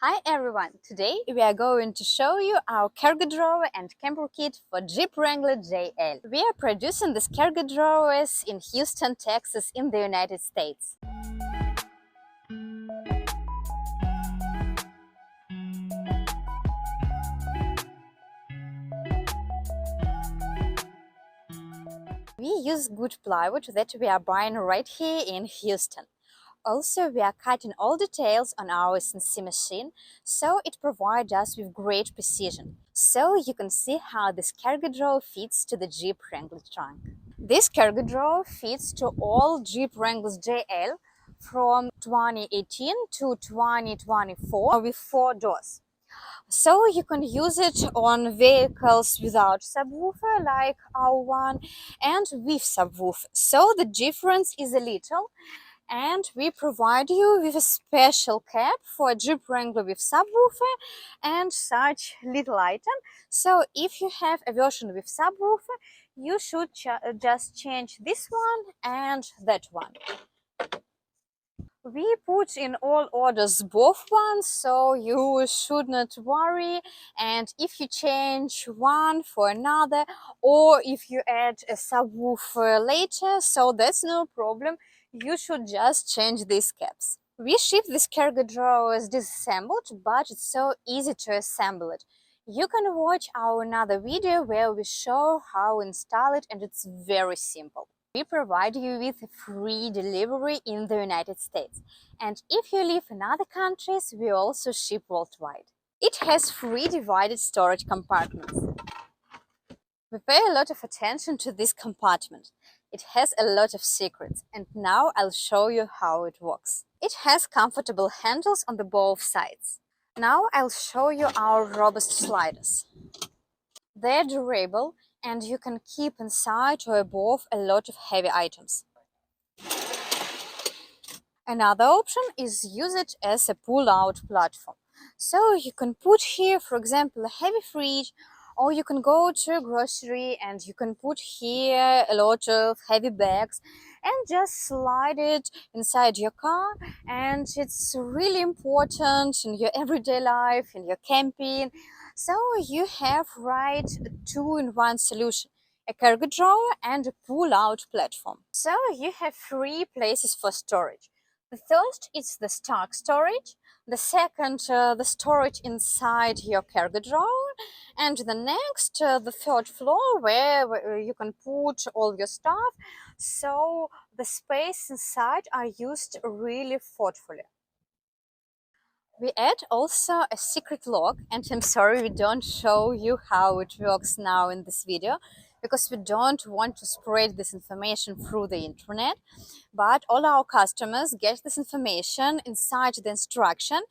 Hi everyone! Today we are going to show you our cargo drawer and camper kit for Jeep Wrangler JL. We are producing these cargo drawers in Houston, Texas in the United States. We use good plywood that we are buying right here in Houston. Also, we are cutting all details on our CNC machine, so it provides us with great precision. So you can see how this cargo drawer fits to the Jeep Wrangler trunk. This cargo drawer fits to all Jeep Wranglers JL from 2018 to 2024 with 4 doors. So you can use it on vehicles without subwoofer like our one and with subwoofer. So the difference is a little, and we provide you with a special cap for a Jeep Wrangler with subwoofer and such little item. So if you have a version with subwoofer, you should just change this one and that one. We put in all orders both ones, so you should not worry. And if you change one for another, or if you add a subwoofer later, so that's no problem. You should just change these caps. We ship this cargo drawers disassembled, but it's so easy to assemble it. You can watch our another video where we show how to install it, and it's very simple. We provide you with free delivery in the United States. And if you live in other countries, we also ship worldwide. It has 3 divided storage compartments. We pay a lot of attention to this compartment. It has a lot of secrets, and now I'll show you how it works. It has comfortable handles on the both sides. Now I'll show you our robust sliders. They're durable, and you can keep inside or above a lot of heavy items. Another option is use it as a pull-out platform. So you can put here, for example, a heavy fridge, or you can go to a grocery and you can put here a lot of heavy bags and just slide it inside your car. And it's really important in your everyday life, in your camping. So you have right 2-in-1 solution: a cargo drawer and a pull-out platform. So you have 3 places for storage. The first is the stock storage, the second the storage inside your cargo drawer, and the next the third floor where you can put all your stuff. So the space inside are used really thoughtfully. We add also a secret lock, and I'm sorry we don't show you how it works now in this video, because we don't want to spread this information through the internet, but all our customers get this information inside the instruction,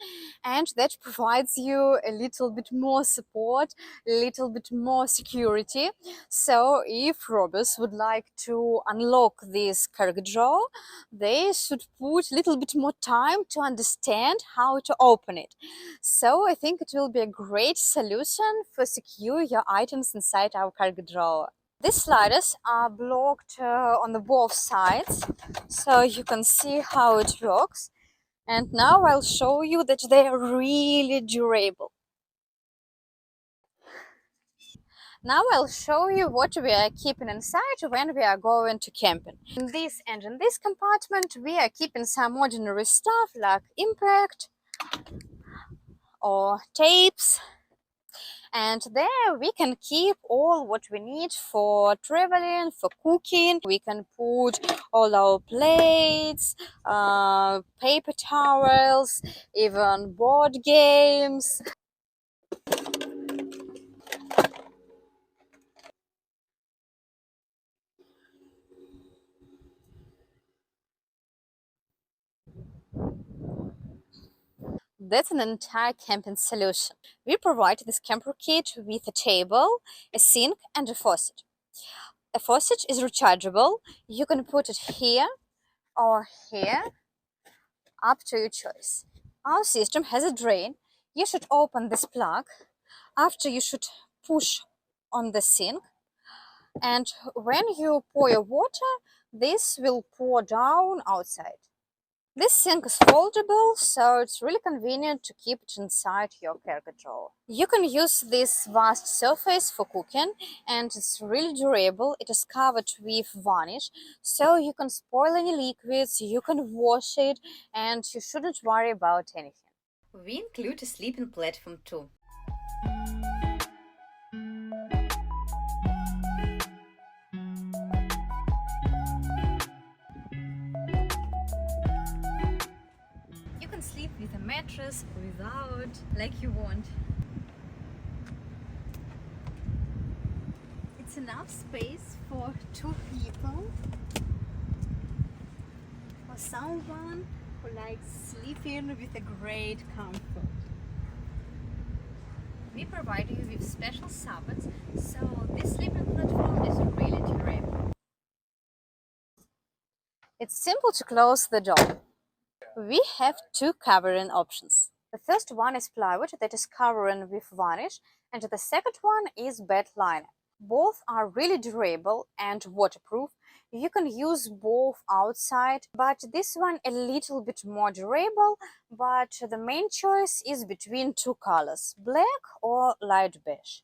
and that provides you a little bit more support, a little bit more security. So if robbers would like to unlock this cargo drawer, they should put a little bit more time to understand how to open it. So I think it will be a great solution for secure your items inside our cargo drawer. These sliders are blocked on the both sides, so you can see how it works. And now I'll show you that they are really durable. Now I'll show you what we are keeping inside when we are going to camping. In this and in this compartment we are keeping some ordinary stuff like impact or tapes. And there we can keep all what we need for traveling, for cooking. We can put all our plates, paper towels, even board games. That's an entire camping solution. We provide this camper kit with a table, a sink, and a faucet. A faucet is rechargeable. You can put it here or here, up to your choice. Our system has a drain. You should open this plug. After, you should push on the sink, and when you pour your water, this will pour down outside. This sink is foldable, so it's really convenient to keep it inside your cargo drawer. You can use this vast surface for cooking, and it's really durable. It is covered with varnish, so you can spoil any liquids, you can wash it, and you shouldn't worry about anything. We include a sleeping platform too. You can sleep with a mattress or without, like you want. It's enough space for 2 people, for someone who likes sleeping with a great comfort. We provide you with special supports, so this sleeping platform is really durable. It's simple to close the door. We have 2 covering options. The first one is plywood that is covering with varnish, and the second one is bed liner. Both are really durable and waterproof. You can use both outside, but this one a little bit more durable, but the main choice is between 2 colors, black or light beige.